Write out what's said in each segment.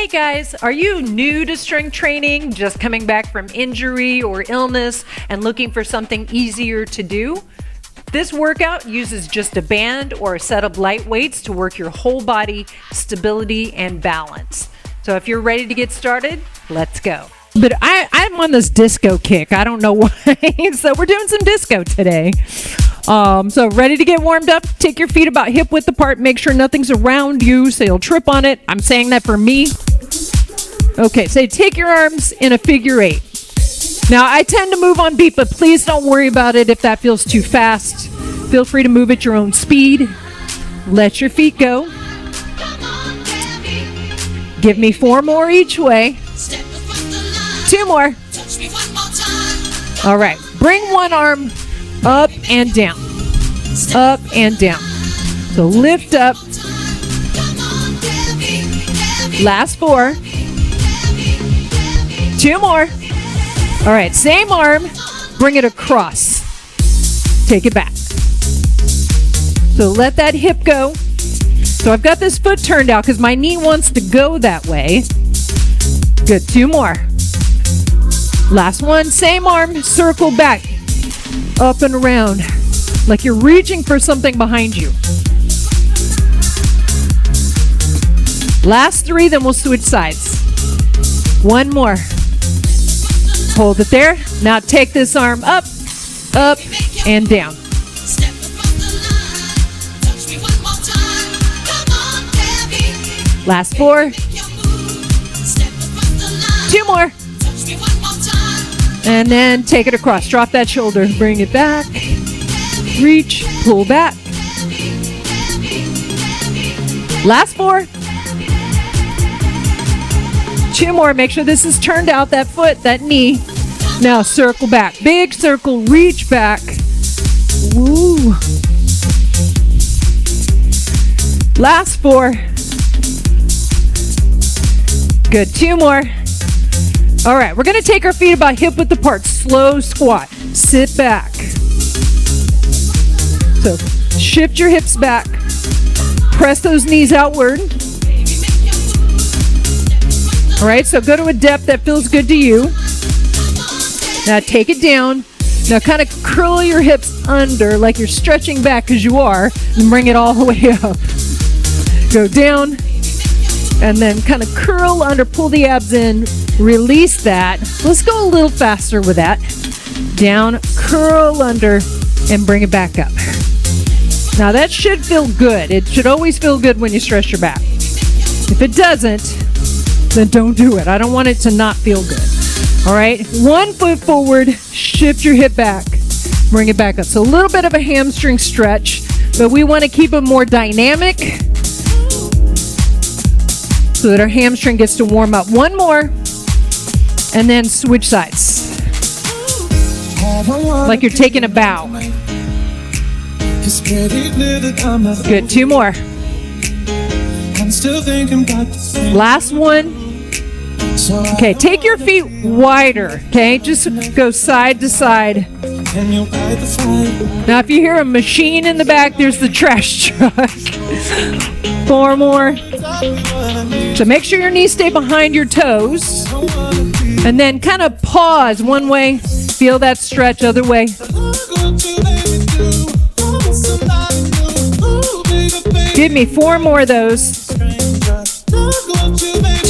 Hey guys, are you new to strength training, just coming back from injury or illness and looking for something easier to do? This workout uses just a band or a set of light weights to work your whole body, stability, and balance. So if you're ready to get started, let's go. But I'm on this disco kick. I don't know why. So we're doing some disco today. So ready to get warmed up? Take your feet about hip width apart. Make sure nothing's around you so you'll trip on it. I'm saying that for me. Okay, so take your arms in a figure 8. Now, I tend to move on beat, but please don't worry about it if that feels too fast. Feel free to move at your own speed. Let your feet go. Give me 4 more each way. 2 more. All right, bring one arm up and down. Up and down. So lift up. Last 4. 2 more. All right, same arm. Bring it across. Take it back. So let that hip go. So I've got this foot turned out because my knee wants to go that way. Good, 2 more. Last one, same arm, circle back. Up and around. Like you're reaching for something behind you. Last 3, then we'll switch sides. 1 more. Hold it there. Now take this arm up, up, and down. Last 4. 2 more. And then take it across. Drop that shoulder. Bring it back. Reach. Pull back. Last 4. 2 more. Make sure this is turned out. That foot, that knee. Now circle back. Big circle. Reach back. Woo. Last 4. Good. 2 more. All right, we're going to take our feet about hip width apart. Slow squat. Sit back. So shift your hips back. Press those knees outward. All right, so go to a depth that feels good to you. Now take it down. Now kind of curl your hips under like you're stretching back because you are, and bring it all the way up. Go down. And then kind of curl under, pull the abs in, release that. Let's go a little faster with that. Down, curl under, and bring it back up. Now that should feel good. It should always feel good when you stretch your back. If it doesn't, then don't do it. I don't want it to not feel good. All right, 1 foot forward, shift your hip back, bring it back up. So a little bit of a hamstring stretch, but we want to keep it more dynamic, so that our hamstring gets to warm up. 1 more, and then switch sides. Like you're taking a bow. Good, 2 more. Last one. Okay, take your feet wider, okay? Just go side to side. Now if you hear a machine in the back, there's the trash truck. 4 more. So make sure your knees stay behind your toes. And then kind of pause one way. Feel that stretch, other way. Give me 4 more of those.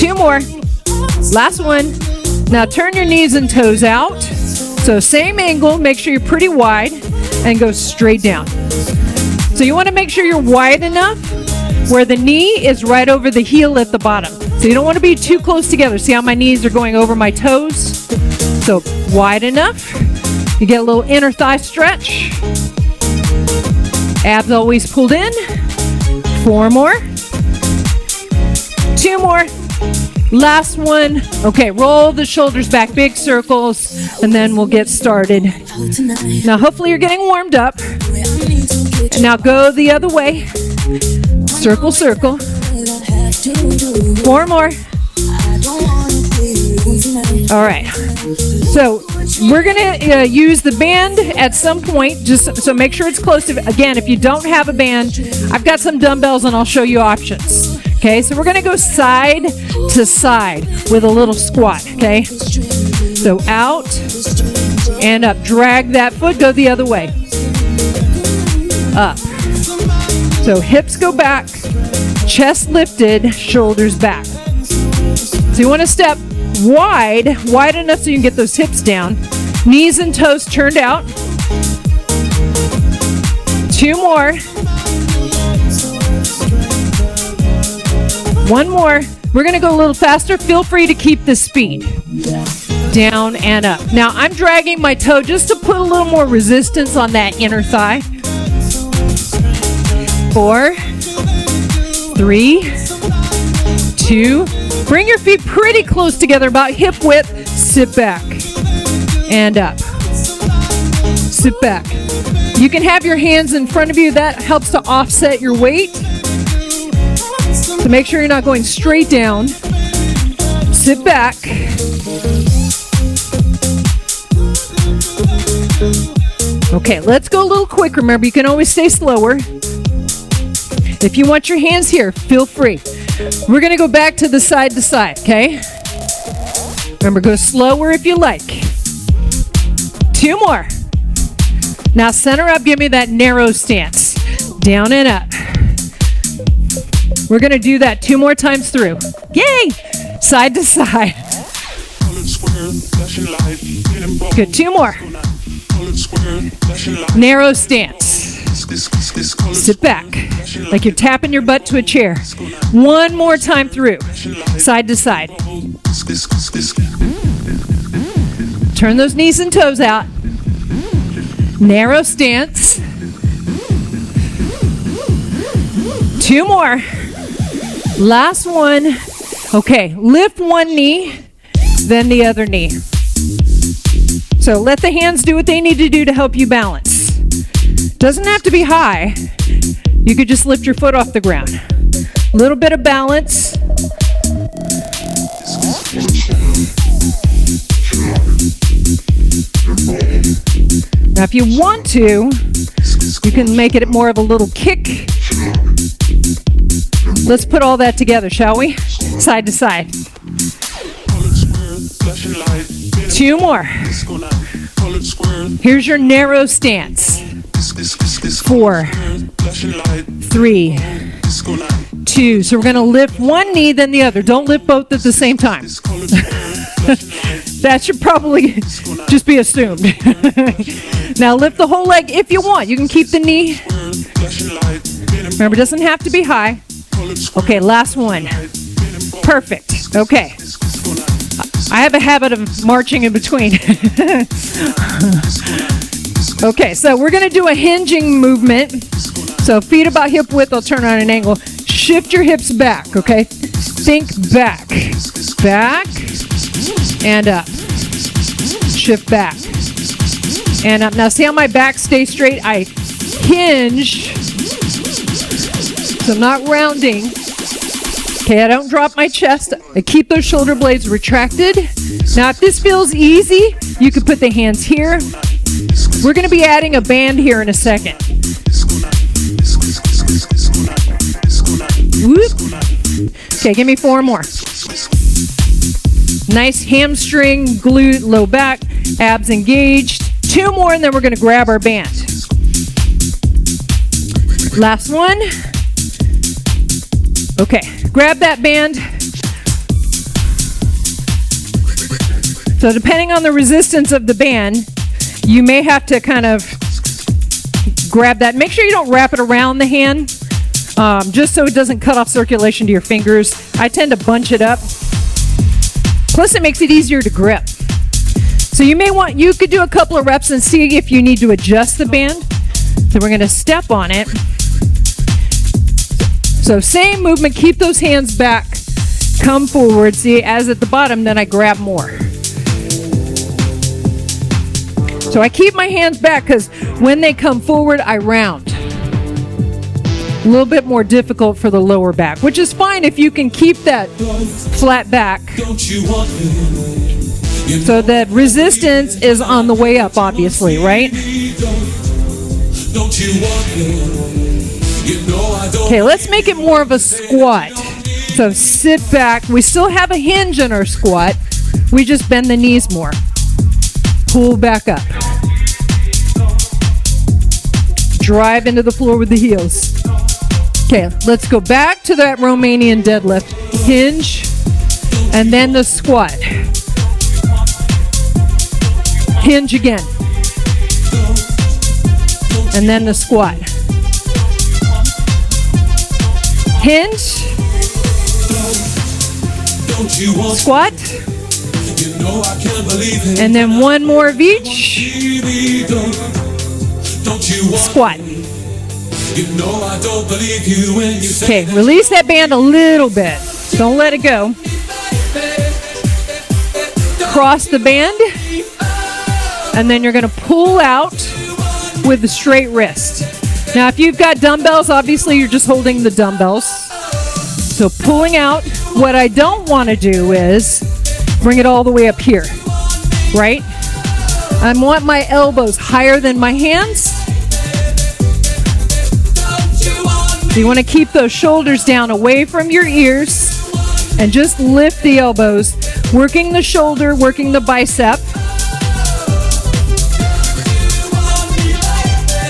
2 more. Last one. Now turn your knees and toes out. So same angle, make sure you're pretty wide, and go straight down. So you want to make sure you're wide enough where the knee is right over the heel at the bottom. So you don't want to be too close together. See how my knees are going over my toes? So wide enough. You get a little inner thigh stretch. Abs always pulled in. 4 more. 2 more. Last one. Okay, roll the shoulders back, big circles, and then we'll get started. Now hopefully you're getting warmed up. Now go the other way. Circle, circle. 4 more. All right. So we're going to use the band at some point, just so make sure it's close to. Again, if you don't have a band, I've got some dumbbells and I'll show you options. Okay, so we're gonna go side to side with a little squat, okay? So out and up. Drag that foot, go the other way. Up. So hips go back, chest lifted, shoulders back. So you want to step wide enough so you can get those hips down. Knees and toes turned out. 2 more. 1 more. We're going to go a little faster. Feel free to keep the speed. Down and up. Now I'm dragging my toe just to put a little more resistance on that inner thigh. 4, 3, 2. Bring your feet pretty close together, about hip width. Sit back and up. Sit back. You can have your hands in front of you. That helps to offset your weight. So make sure you're not going straight down. Sit back. Okay, let's go a little quick. Remember, you can always stay slower. If you want your hands here, feel free. We're going to go back to side, okay? Remember, go slower if you like. 2 more. Now center up, give me that narrow stance. Down and up. We're going to do that 2 more times through. Yay! Side to side. Good, 2 more. Narrow stance. Sit back, like you're tapping your butt to a chair. 1 more time through, side to side. Turn those knees and toes out. Narrow stance. 2 more. Last one. Okay, lift one knee, then the other knee. So let the hands do what they need to do to help you balance. Doesn't have to be high. You could just lift your foot off the ground. A little bit of balance. Now if you want to, you can make it more of a little kick. Let's put all that together, shall we? Side to side. 2 more. Here's your narrow stance. 4, 3, 2. So we're going to lift one knee, then the other. Don't lift both at the same time. That should probably just be assumed. Now lift the whole leg if you want. You can keep the knee. Remember, it doesn't have to be high. Okay, last one. Perfect. Okay. I have a habit of marching in between. Okay, so we're going to do a hinging movement. So feet about hip width, I'll turn on an angle. Shift your hips back, okay? Think back. Back and up. Shift back and up. Now see how my back stays straight? I hinge. So I'm not rounding. Okay, I don't drop my chest. I keep those shoulder blades retracted. Now if this feels easy, you can put the hands here. We're going to be adding a band here in a second. Whoop. Okay, give me 4 more. Nice hamstring, glute, low back, abs engaged. 2 more, and then we're going to grab our band. Last one. Okay, grab that band. So depending on the resistance of the band, you may have to kind of grab that. Make sure you don't wrap it around the hand, just so it doesn't cut off circulation to your fingers. I tend to bunch it up. Plus, it makes it easier to grip. So you could do a couple of reps and see if you need to adjust the band. So we're going to step on it. So same movement, keep those hands back, come forward. See, as at the bottom, then I grab more. So I keep my hands back because when they come forward, I round. A little bit more difficult for the lower back, which is fine if you can keep that flat back. So the resistance is on the way up, obviously, right? Okay, let's make it more of a squat. So sit back. We still have a hinge in our squat. We just bend the knees more. Pull back up. Drive into the floor with the heels. Okay, let's go back to that Romanian deadlift. Hinge, and then the squat. Hinge again. And then the squat. Hinge. Squat. And then one more of each. Squat. Okay, release that band a little bit. Don't let it go. Cross the band. And then you're going to pull out with the straight wrist. Now, if you've got dumbbells, obviously you're just holding the dumbbells. So pulling out. What I don't want to do is bring it all the way up here, right? I want my elbows higher than my hands. You want to keep those shoulders down away from your ears and just lift the elbows, working the shoulder, working the bicep.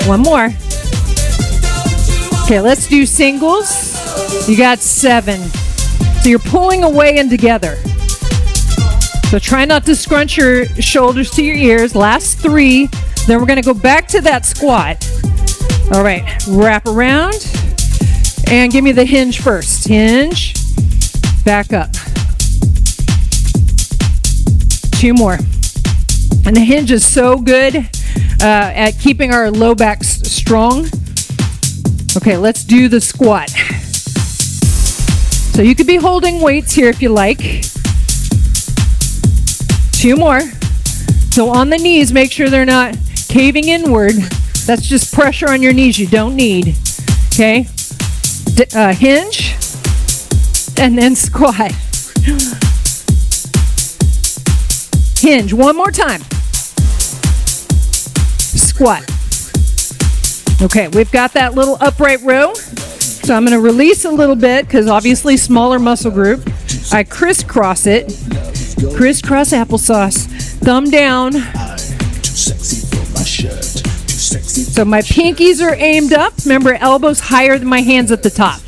One more. Okay, let's do singles. You got 7. So you're pulling away and together. So try not to scrunch your shoulders to your ears. Last 3. Then we're going to go back to that squat. All right, wrap around. And give me the hinge first. Hinge. Back up. 2 more. And the hinge is so good at keeping our low back strong. Okay, let's do the squat. So you could be holding weights here if you like. 2 more. So on the knees, make sure they're not caving inward. That's just pressure on your knees you don't need. Okay? Hinge. And then squat. Hinge. One more time. Squat. Okay, we've got that little upright row. So I'm going to release a little bit because obviously smaller muscle group. I crisscross it. Crisscross applesauce. Thumb down. So my pinkies are aimed up. Remember, elbows higher than my hands at the top.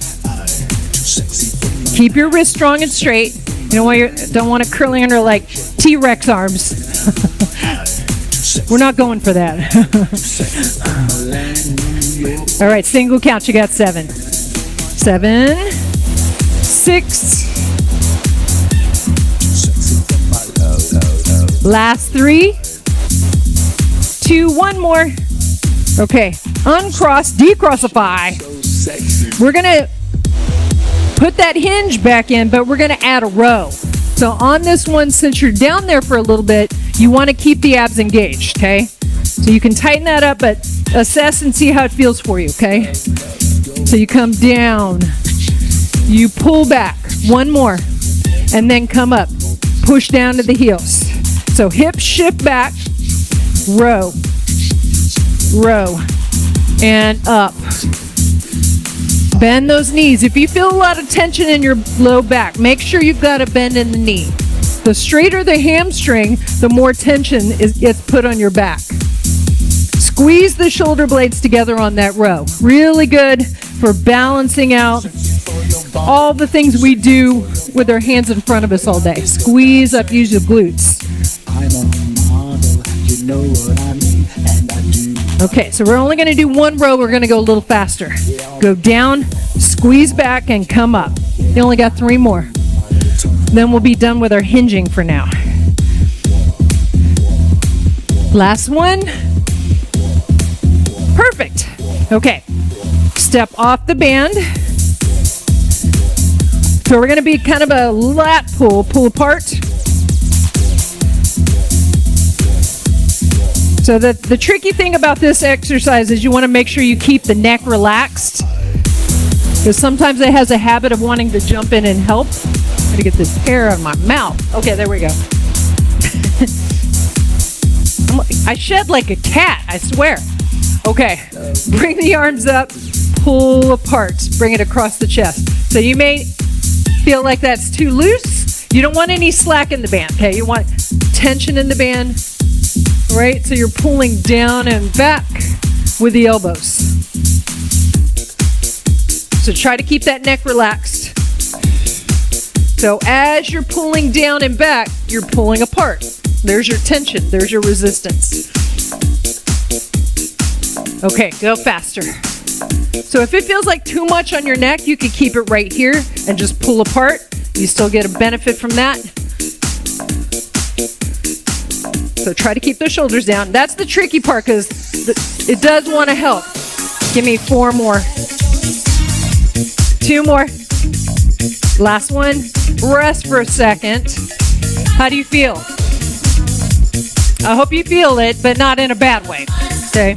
Keep your wrist strong and straight. You don't want it curling under like T-Rex arms. We're not going for that. All right, single count. You got 7. 7, 6. Last 3, 2, 1 more. Okay, uncross, decrossify. We're gonna put that hinge back in, but we're gonna add a row. So on this one, since you're down there for a little bit, you want to keep the abs engaged, okay? So you can tighten that up, but assess and see how it feels for you, okay? So you come down, you pull back, 1 more, and then come up, push down to the heels. So hip shift back, row, row, and up. Bend those knees. If you feel a lot of tension in your low back, make sure you've got a bend in the knee. The straighter the hamstring, the more tension gets put on your back. Squeeze the shoulder blades together on that row. Really good for balancing out all the things we do with our hands in front of us all day. Squeeze up, use your glutes. Okay, so we're only going to do 1 row. We're going to go a little faster. Go down, squeeze back, and come up. You only got 3 more. Then we'll be done with our hinging for now. Last one. Perfect. Okay, step off the band. So we're going to be kind of a lat pull apart. So the tricky thing about this exercise is you want to make sure you keep the neck relaxed, because sometimes it has a habit of wanting to jump in and help. I'm going to get this hair out of my mouth. Okay, there we go. I shed like a cat, I swear. Okay, bring the arms up, pull apart, bring it across the chest. So you may feel like that's too loose, you don't want any slack in the band, okay? You want tension in the band, right? So you're pulling down and back with the elbows. So try to keep that neck relaxed. So as you're pulling down and back, you're pulling apart. There's your tension, there's your resistance. Okay, go faster. So if it feels like too much on your neck, you can keep it right here and just pull apart. You still get a benefit from that. So try to keep those shoulders down. That's the tricky part because it does want to help. Give me 4 more. 2 more. Last one. Rest for a second. How do you feel? I hope you feel it, but not in a bad way. Okay?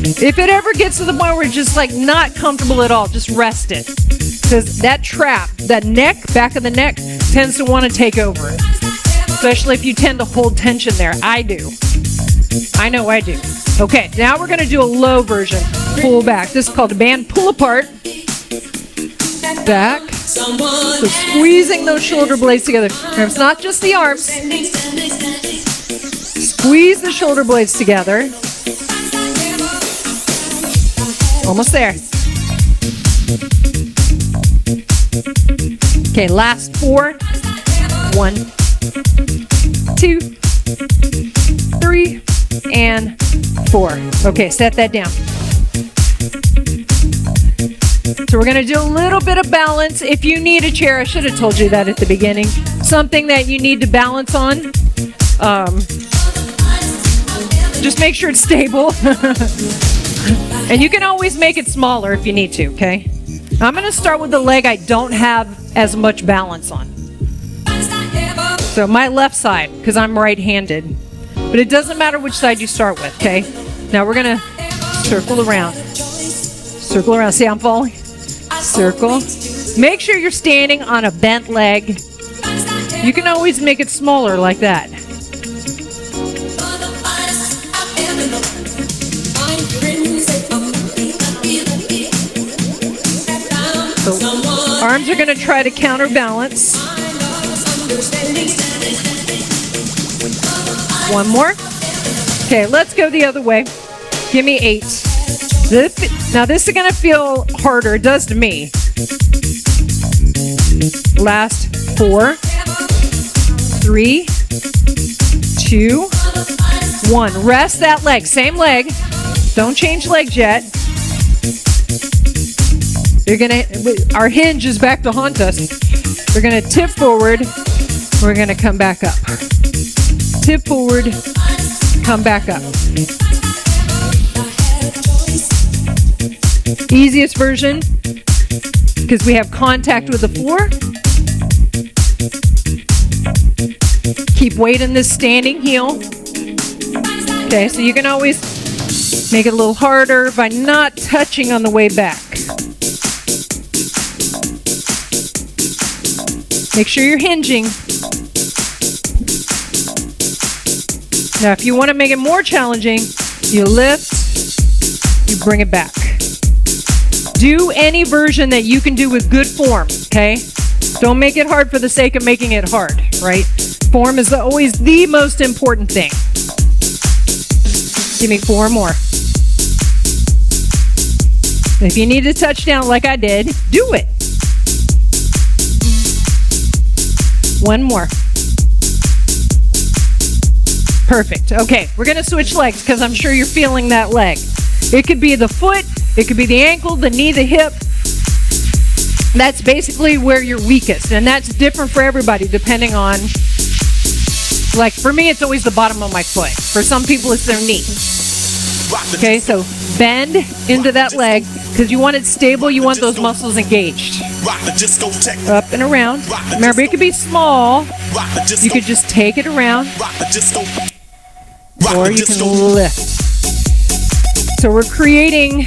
If it ever gets to the point where it's just like not comfortable at all, just rest it. Because that trap, that neck, back of the neck, tends to want to take over. Especially if you tend to hold tension there. I do. I know I do. Okay, now we're going to do a low version. Pull back. This is called a band pull apart. Back. So squeezing those shoulder blades together. Now, it's not just the arms. Squeeze the shoulder blades together. Almost there. Okay, last 4. 1, 2, 3, and 4. Okay, set that down. So we're going to do a little bit of balance. If you need a chair, I should have told you that at the beginning. Something that you need to balance on. Just make sure it's stable. And you can always make it smaller if you need to, okay? I'm going to start with the leg I don't have as much balance on. So my left side, because I'm right-handed. But it doesn't matter which side you start with, okay? Now we're going to circle around. Circle around. See how I'm falling? Circle. Make sure you're standing on a bent leg. You can always make it smaller like that. So arms are going to try to counterbalance. 1 more. Okay, let's go the other way. Give me 8. Now this is going to feel harder. It does to me. Last 4, 3, 2, 1. Rest that leg. Same leg. Don't change legs yet. Our hinge is back to haunt us. We're going to tip forward. We're going to come back up. Tip forward. Come back up. Easiest version, because we have contact with the floor. Keep weight in this standing heel. Okay, so you can always make it a little harder by not touching on the way back. Make sure you're hinging. Now, if you want to make it more challenging, you lift, you bring it back. Do any version that you can do with good form, okay? Don't make it hard for the sake of making it hard, right? Form is always the most important thing. Give me 4 more. If you need a touchdown like I did, do it. 1 more. Perfect. Okay, we're going to switch legs because I'm sure you're feeling that leg. It could be the foot, it could be the ankle, the knee, the hip. That's basically where you're weakest, and that's different for everybody depending on, like for me, it's always the bottom of my foot. For some people, it's their knee. Okay, so bend into that leg because you want it stable, you want those muscles engaged. Up and around. Remember, it could be small. You could just take it around, or you can lift. So we're creating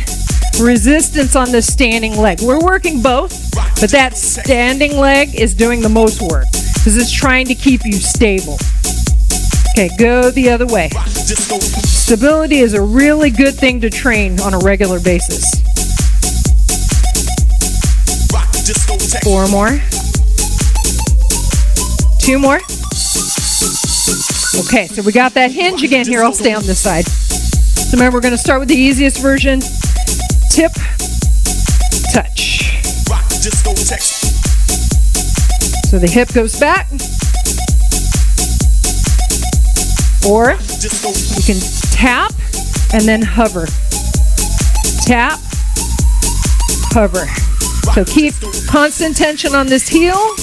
resistance on this standing leg. We're working both, but that standing leg is doing the most work because it's trying to keep you stable. Okay, go the other way. Stability is a really good thing to train on a regular basis. 4 more. 2 more. Okay, so we got that hinge again here. I'll stay on this side. So remember, we're going to start with the easiest version. Tip, touch. So the hip goes back. Or you can tap and then hover. Tap, hover. So keep constant tension on this heel.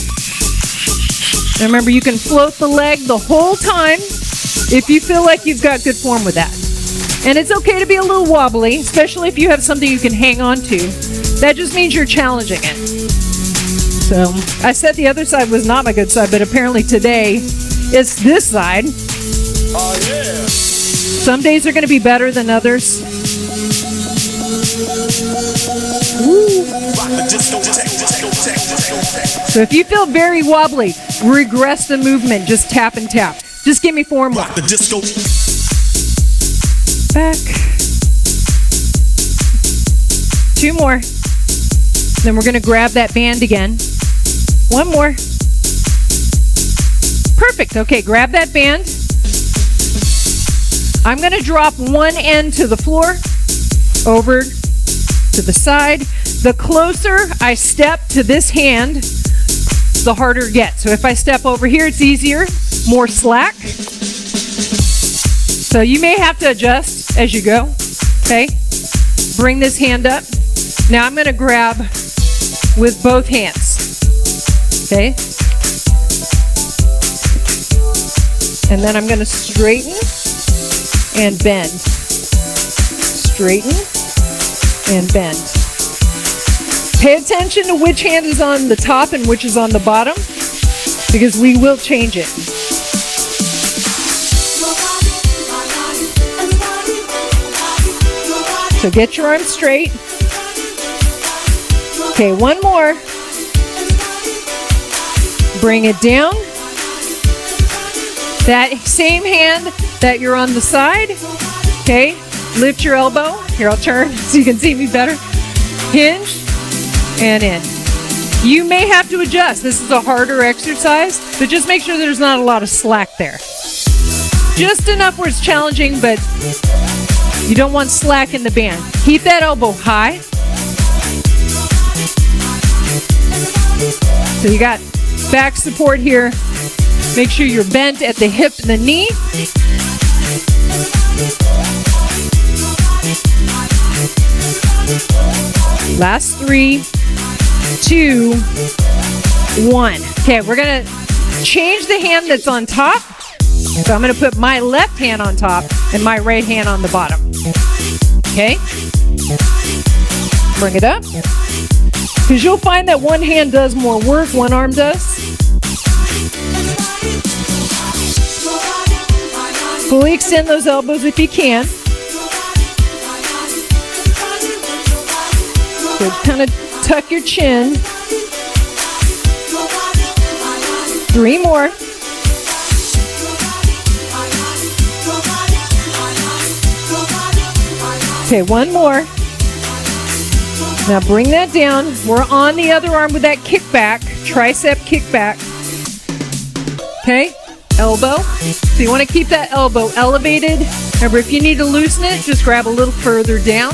And remember, you can float the leg the whole time if you feel like you've got good form with that. And it's okay to be a little wobbly, especially if you have something you can hang on to. That just means you're challenging it. So I said the other side was not my good side, but apparently today it's this side. Oh, yeah. Some days are going to be better than others. Woo. So if you feel very wobbly, regress the movement. Just tap and tap. Just give me 4 more. Back. 2 more. Then we're going to grab that band again. 1 more. Perfect. Okay, grab that band. I'm going to drop one end to the floor, over to the side. The closer I step to this hand, the harder it gets. So if I step over here, it's easier, more slack. So you may have to adjust as you go, okay? Bring this hand up. Now I'm going to grab with both hands, okay? And then I'm going to straighten and bend. Straighten and bend. Pay attention to which hand is on the top and which is on the bottom, because we will change it. So get your arms straight. Okay, 1 more. Bring it down. That same hand that you're on the side, okay? Lift your elbow. Here, I'll turn so you can see me better. Hinge and in. You may have to adjust. This is a harder exercise, but just make sure there's not a lot of slack there. Just enough where it's challenging, but you don't want slack in the band. Keep that elbow high. So you got back support here. Make sure you're bent at the hip and the knee. Last 3, 2, 1. Okay, we're going to change the hand that's on top. So I'm going to put my left hand on top and my right hand on the bottom. Okay? Bring it up. Because you'll find that one hand does more work, one arm does. Fully extend those elbows if you can. So kind of tuck your chin. 3 more. Okay, 1 more. Now bring that down. We're on the other arm with that kickback, tricep kickback. Okay, elbow. So you want to keep that elbow elevated. Remember, if you need to loosen it, just grab a little further down.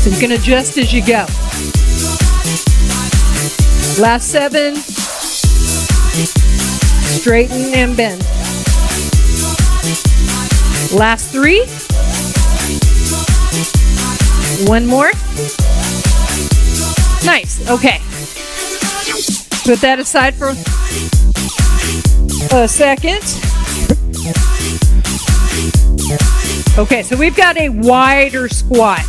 So you can adjust as you go. Last 7. Straighten and bend. Last 3. 1 more. Nice. Okay. Put that aside for a second. Okay, so we've got a wider squat.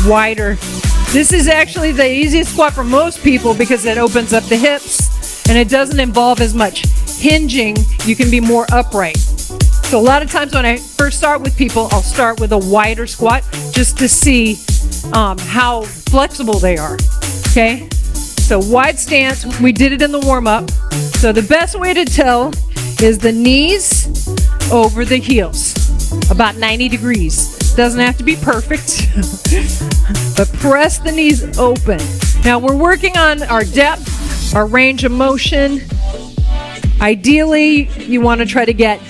Wider. This is actually the easiest squat for most people because it opens up the hips and it doesn't involve as much hinging. You can be more upright. So a lot of times when I first start with people, I'll start with a wider squat just to see how flexible they are, okay? So wide stance, we did it in the warm-up. So the best way to tell is the knees over the heels, about 90 degrees. Doesn't have to be perfect, but press the knees open. Now we're working on our depth Our range of motion, ideally, you want to try to get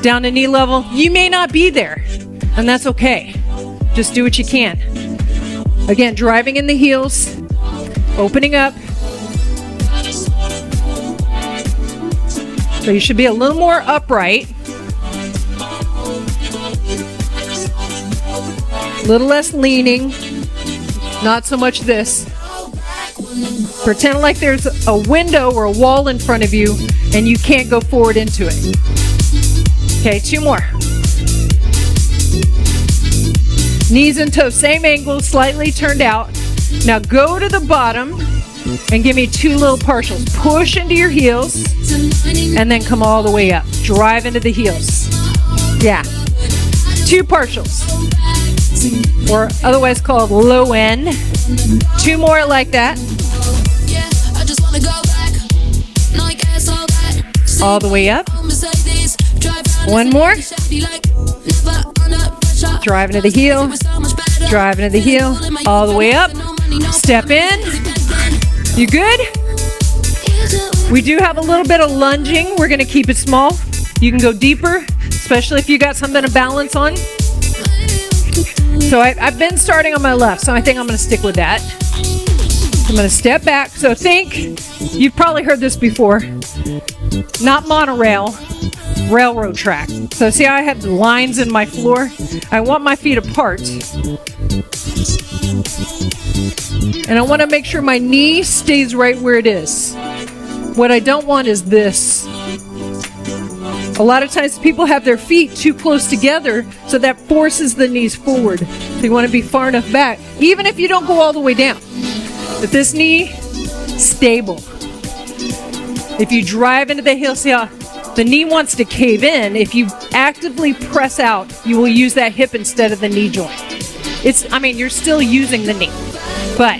down to knee level. You may not be there, and that's okay. Just do what you can. Again, driving in the heels, opening up. So you should be a little more upright. A little less leaning. Not so much this. Pretend like there's a window or a wall in front of you and you can't go forward into it. Okay, 2 more. Knees and toes, same angle, slightly turned out. Now go to the bottom and give me 2 little partials. Push into your heels and then come all the way up. Drive into the heels. Yeah. 2 partials, or otherwise called low end. 2 more like that. All the way up. 1 more. Drive into the heel. Drive into the heel. All the way up. Step in. You good? We do have a little bit of lunging. We're going to keep it small. You can go deeper, especially if you got something to balance on. So I've been starting on my left, so I think I'm going to stick with that. I'm going to step back. So think, you've probably heard this before, not monorail, railroad track. So see how I have the lines in my floor? I want my feet apart. And I want to make sure my knee stays right where it is. What I don't want is this. A lot of times people have their feet too close together, so that forces the knees forward. So you want to be far enough back, even if you don't go all the way down. But this knee, stable. If you drive into the heel, see how the knee wants to cave in. If you actively press out, you will use that hip instead of the knee joint. You're still using the knee, but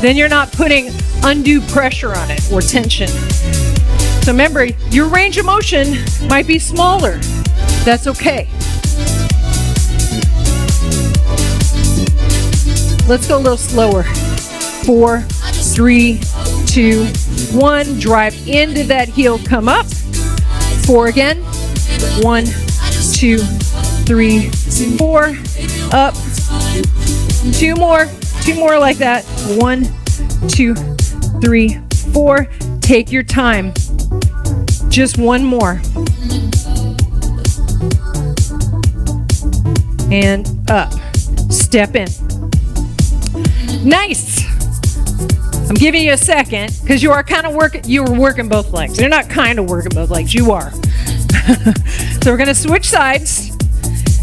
then you're not putting undue pressure on it or tension. So remember, your range of motion might be smaller. That's okay. Let's go a little slower. 4, 3, 2, 1. Drive into that heel, come up. 4 again. 1, 2, 3, 4. Up. 2 more. 2 more like that. 1, 2, 3, 4. Take your time. Just 1 more. And up. Step in. Nice. I'm giving you a second because you are working both legs. You're not kind of working both legs. You are. So we're going to switch sides.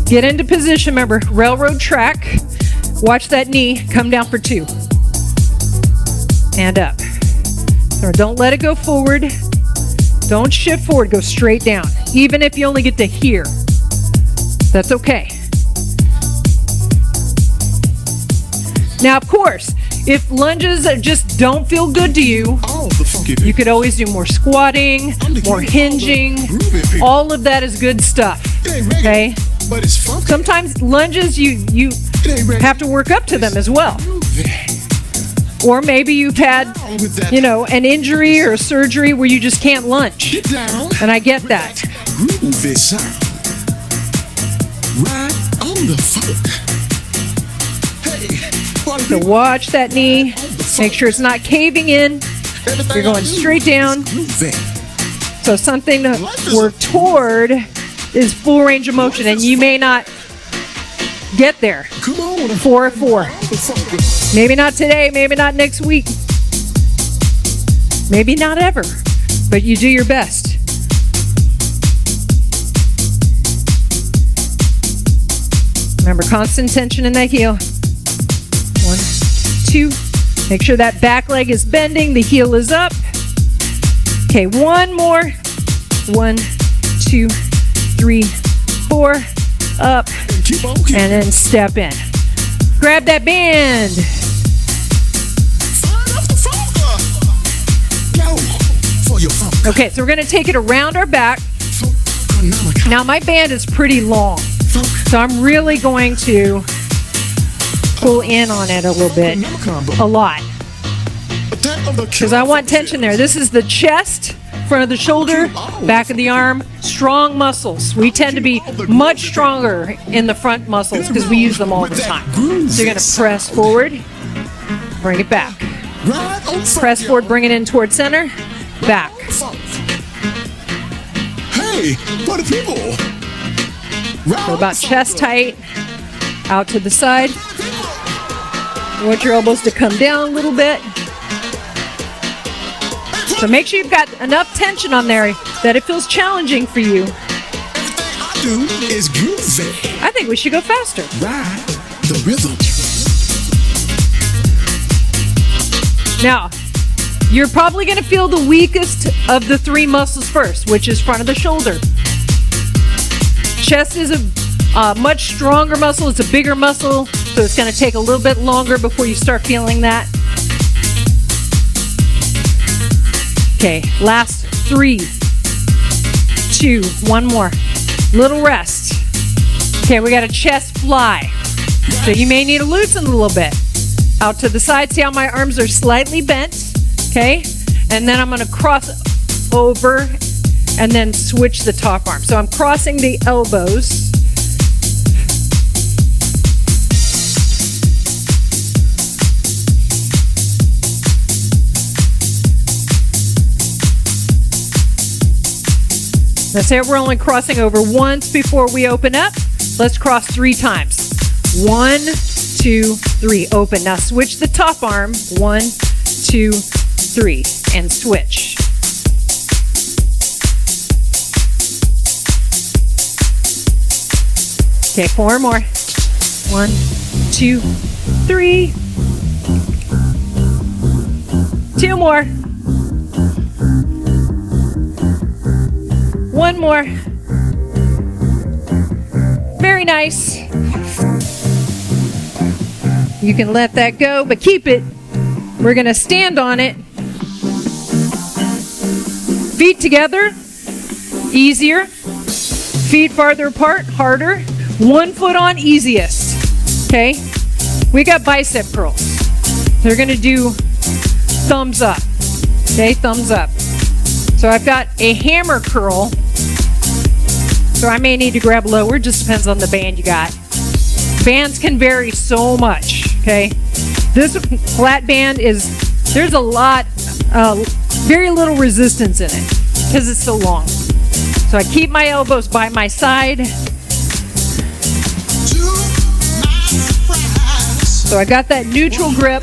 Get into position. Remember, railroad track. Watch that knee come down for 2. And up. So don't let it go forward. Don't shift forward. Go straight down. Even if you only get to here. That's okay. Now, of course, if lunges just don't feel good to you, you could always do more squatting, more hinging. All of that is good stuff. Okay? Sometimes lunges, you have to work up to them as well. Or maybe you've had, an injury or a surgery where you just can't lunge. And I get that. So watch that knee. Make sure it's not caving in. You're going straight down. So something to work toward is full range of motion, and you may not get there. 4 of 4. Maybe not today, maybe not next week. Maybe not ever, but you do your best. Remember, constant tension in that heel. 1, 2. Make sure that back leg is bending, the heel is up. Okay, 1 more. 1, 2, 3, 4. Up. And then step in. Grab that band. Okay, so we're going to take it around our back. Now my band is pretty long, so I'm really going to pull in on it a little bit, a lot. because I want tension there. This is the chest, front of the shoulder, back of the arm, strong muscles. We tend to be much stronger in the front muscles because we use them all the time. So you're going to press forward, bring it back. Press forward, bring it in towards center, back. Hey, what are people? So about chest height, out to the side. You want your elbows to come down a little bit. So make sure you've got enough tension on there that it feels challenging for you. Do is groovy. I think we should go faster. Ride the rhythm. Now, you're probably going to feel the weakest of the three muscles first, which is front of the shoulder. Chest is a much stronger muscle. It's a bigger muscle, so it's going to take a little bit longer before you start feeling that. Okay, last 3, 2, one more. Little rest. Okay, we got a chest fly. So you may need to loosen a little bit. Out to the side. See how my arms are slightly bent? Okay, and then I'm going to cross over and then switch the top arm. So I'm crossing the elbows. Let's say we're only crossing over once before we open up. Let's cross 3 times. 1, 2, 3. Open. Now switch the top arm. 1, 2, 3. And switch. Okay, 4 more. 1, 2, 3. 2 more. 1 more. Very nice. You can let that go, but keep it. We're going to stand on it. Feet together, easier. Feet farther apart, harder. 1 foot on, easiest. Okay? We got bicep curls. They're going to do thumbs up. Okay, thumbs up. So I've got a hammer curl. So I may need to grab lower, just depends on the band you got. Bands can vary so much, okay? This flat band there's a lot, very little resistance in it because it's so long. So I keep my elbows by my side. So I got that neutral grip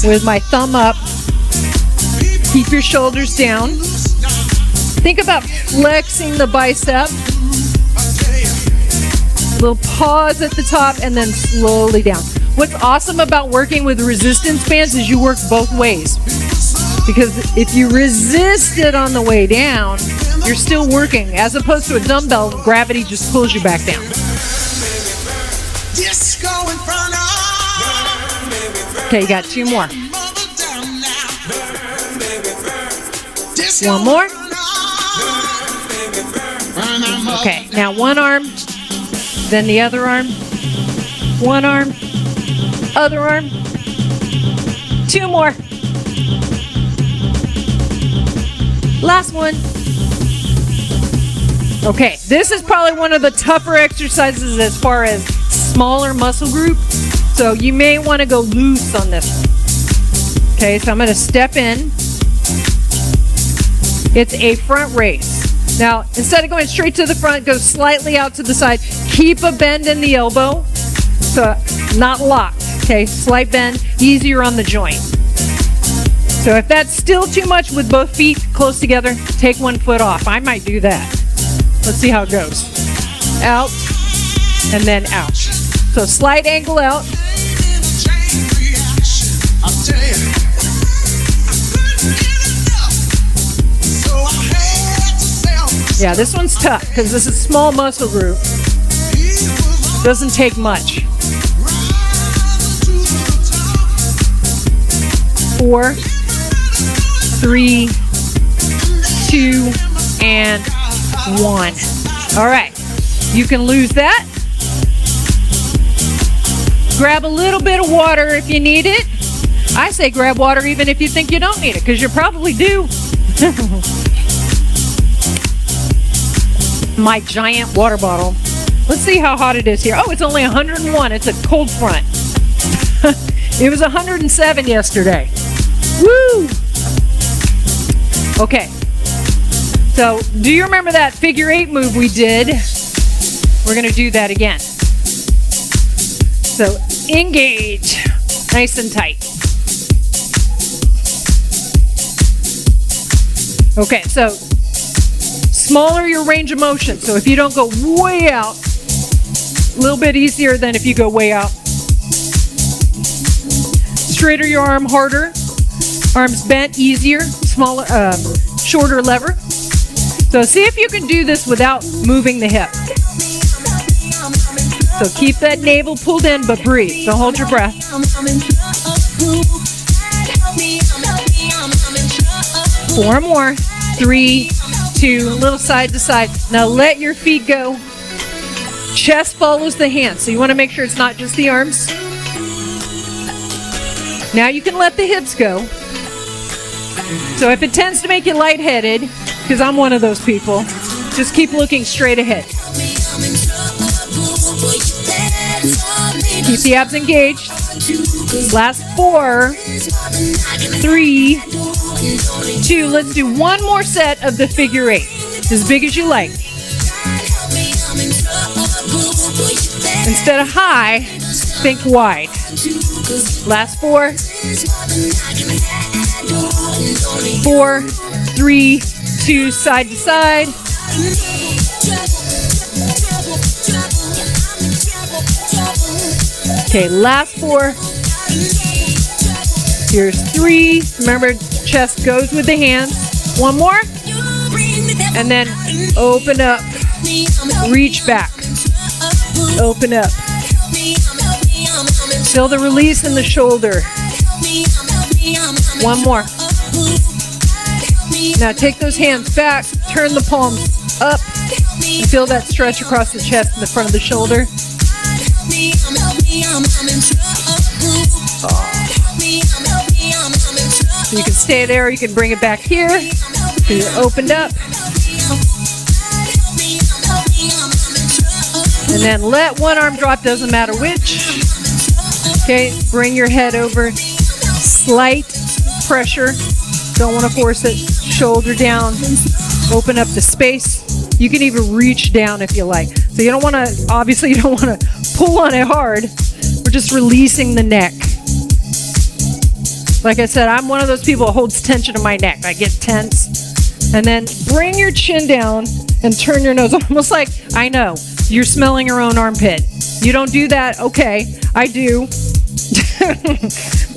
with my thumb up. Keep your shoulders down. Think about flexing the bicep. Little pause at the top and then slowly down. What's awesome about working with resistance bands is you work both ways. Because if you resist it on the way down, you're still working. As opposed to a dumbbell, gravity just pulls you back down. Okay, you got 2 more. 1 more. Okay, now 1 arm, then the other arm. 1 arm, other arm. 2 more. Last one. Okay, this is probably one of the tougher exercises as far as smaller muscle group. So you may want to go loose on this one. Okay, so I'm going to step in. It's a front raise. Now, instead of going straight to the front, go slightly out to the side. Keep a bend in the elbow, so not locked. Okay, slight bend, easier on the joint. So if that's still too much with both feet close together, take 1 foot off. I might do that. Let's see how it goes. Out, and then out. So slight angle out. Yeah, this one's tough because this is a small muscle group. Doesn't take much. 4, 3, 2, and 1. All right, you can lose that. Grab a little bit of water if you need it. I say grab water even if you think you don't need it, because you probably do. My giant water bottle. Let's see how hot it is here. Oh, it's only 101. It's a cold front. It was 107 yesterday. Woo! Okay. So, do you remember that figure 8 move we did? We're going to do that again. So, engage. Nice and tight. Okay, so smaller your range of motion. So if you don't go way out, a little bit easier than if you go way out. Straighter your arm, harder. Arms bent, easier. Smaller, shorter lever. So see if you can do this without moving the hip. So keep that navel pulled in, but breathe. Don't hold your breath. 4 more. 3, 2, a little side to side. Now let your feet go. Chest follows the hands. So you want to make sure it's not just the arms. Now you can let the hips go. So if it tends to make you lightheaded, because I'm one of those people, just keep looking straight ahead. Keep the abs engaged. Last 4, 3, 2. Let's do one more set of the figure 8. As big as you like. Instead of high, think wide. Last 4, 4, 3, 2, side to side. Okay, last 4. Here's 3. Remember, chest goes with the hands. One more. And then open up. Reach back. Open up. Feel the release in the shoulder. One more. Now take those hands back. Turn the palms up. And feel that stretch across the chest and the front of the shoulder. So you can stay there, you can bring it back here. So you're opened up. And then let one arm drop, doesn't matter which. Okay, bring your head over. Slight pressure. Don't want to force it. Shoulder down. Open up the space. You can even reach down if you like. So you don't want to, obviously you don't want to pull on it hard. We're just releasing the neck. Like I said, I'm one of those people who holds tension in my neck. I get tense. And then bring your chin down and turn your nose. Almost like, I know, you're smelling your own armpit. You don't do that? Okay, I do.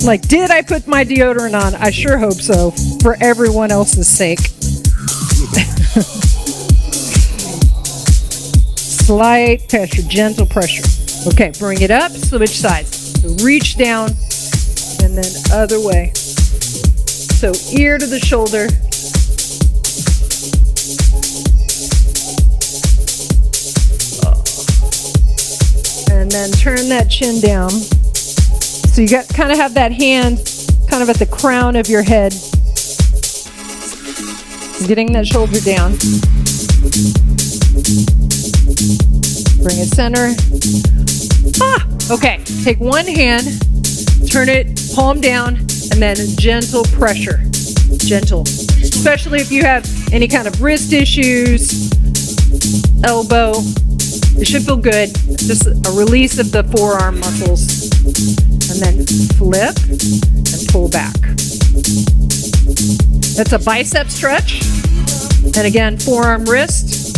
Like, did I put my deodorant on? I sure hope so, for everyone else's sake. Slight pressure, gentle pressure. Okay, bring it up, switch sides. So reach down, and then other way. So ear to the shoulder. And then turn that chin down. So you got kind of have that hand kind of at the crown of your head. Getting that shoulder down. Bring it center. Okay, take one hand, turn it palm down, and then gentle pressure. Gentle. Especially if you have any kind of wrist issues, elbow. It should feel good. Just a release of the forearm muscles. And then flip and pull back. That's a bicep stretch. And again, forearm, wrist.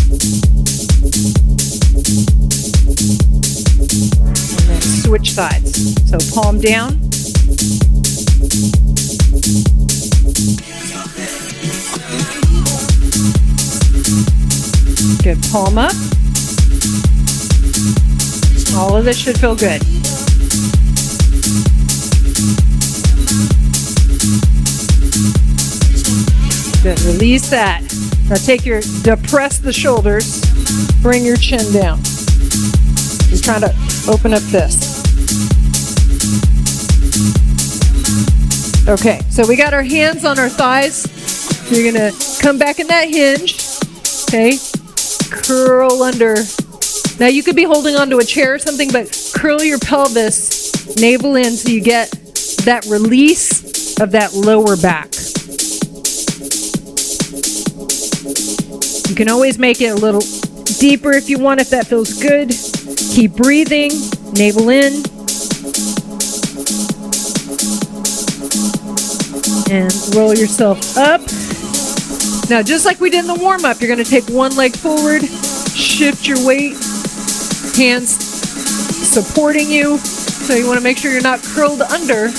And then switch sides. So palm down. Good, palm up. All of this should feel good. Good, release that. Now depress the shoulders, bring your chin down. You're trying to open up this. Okay, so we got our hands on our thighs. You're gonna come back in that hinge. Okay, curl under. Now you could be holding onto a chair or something, but curl your pelvis, navel in, so you get that release of that lower back. You can always make it a little deeper if you want, if that feels good. Keep breathing, navel in. And roll yourself up. Now, just like we did in the warm-up, you're going to take one leg forward, shift your weight, hands supporting you. So you want to make sure you're not curled under.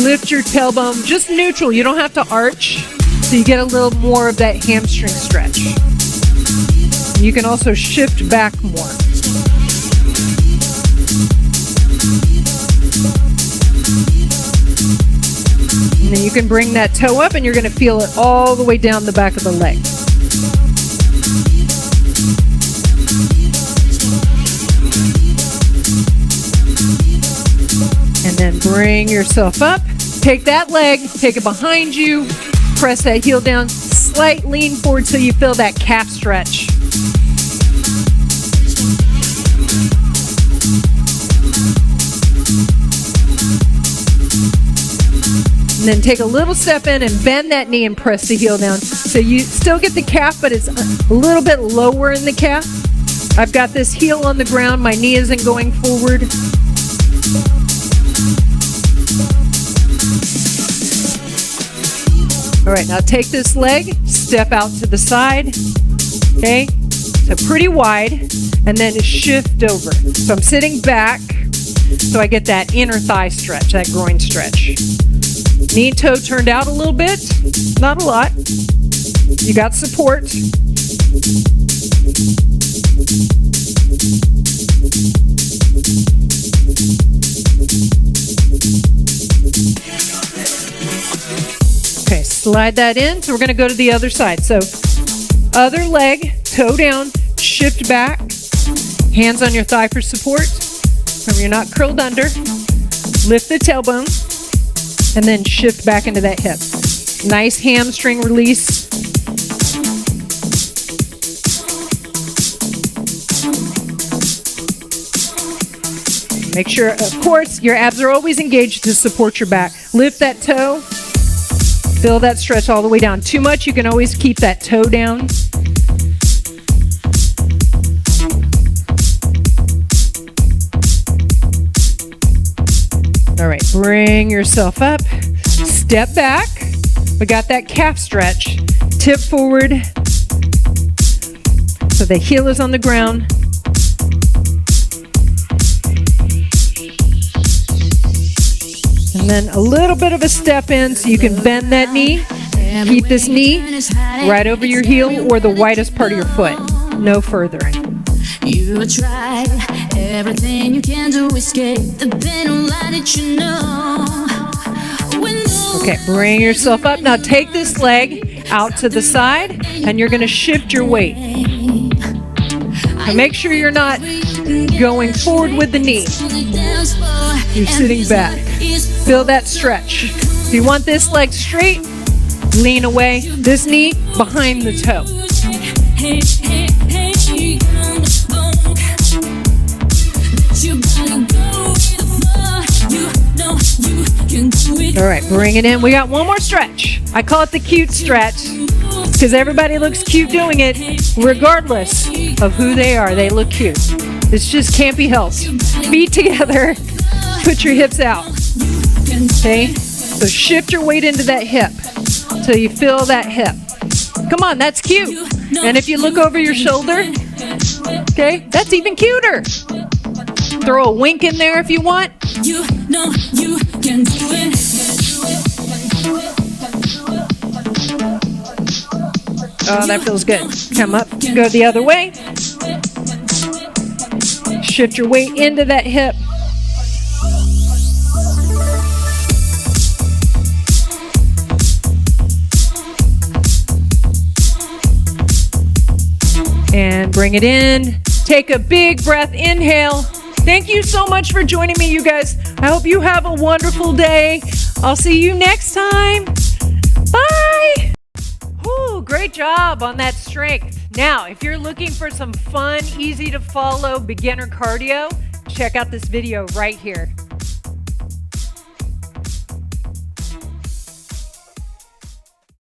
Lift your tailbone, just neutral. You don't have to arch, so you get a little more of that hamstring stretch. You can also shift back more. And then you can bring that toe up and you're going to feel it all the way down the back of the leg. And then bring yourself up. Take that leg, take it behind you, press that heel down, slight lean forward so you feel that calf stretch. And then take a little step in and bend that knee and press the heel down. So you still get the calf, but it's a little bit lower in the calf. I've got this heel on the ground. My knee isn't going forward. All right, now take this leg, step out to the side. Okay, so pretty wide, and then shift over. So I'm sitting back, so I get that inner thigh stretch, that groin stretch. Knee and toe turned out a little bit, not a lot. You got support. Okay, slide that in. So we're going to go to the other side. So other leg, toe down, shift back, hands on your thigh for support. Remember, you're not curled under. Lift the tailbone. And then shift back into that hip. Nice hamstring release. Make sure, of course, your abs are always engaged to support your back. Lift that toe. Feel that stretch all the way down. Too much, you can always keep that toe down. All right, bring yourself up, step back. We got that calf stretch. Tip forward. So the heel is on the ground. And then a little bit of a step in so you can bend that knee. Keep this knee right over your heel or the widest part of your foot, no further. You try everything you can to escape the pain of life that you know. Okay, bring yourself up. Now take this leg out to the side and you're going to shift your weight. Now make sure you're not going forward with the knee. You're sitting back. Feel that stretch. If you want this leg straight, lean away. This knee behind the toe. All right, bring it in. We got one more stretch. I call it the cute stretch because everybody looks cute doing it regardless of who they are. They look cute. This just can't be helped. Feet together. Put your hips out. Okay? So shift your weight into that hip till you feel that hip. Come on, that's cute. And if you look over your shoulder, okay, that's even cuter. Throw a wink in there if you want. You know you can do it. Oh, that feels good. Come up, go the other way. Shift your weight into that hip. And bring it in. Take a big breath. Inhale. Thank you so much for joining me, you guys. I hope you have a wonderful day. I'll see you next time. Bye. Whew, great job on that strength. Now, if you're looking for some fun, easy to follow beginner cardio, check out this video right here.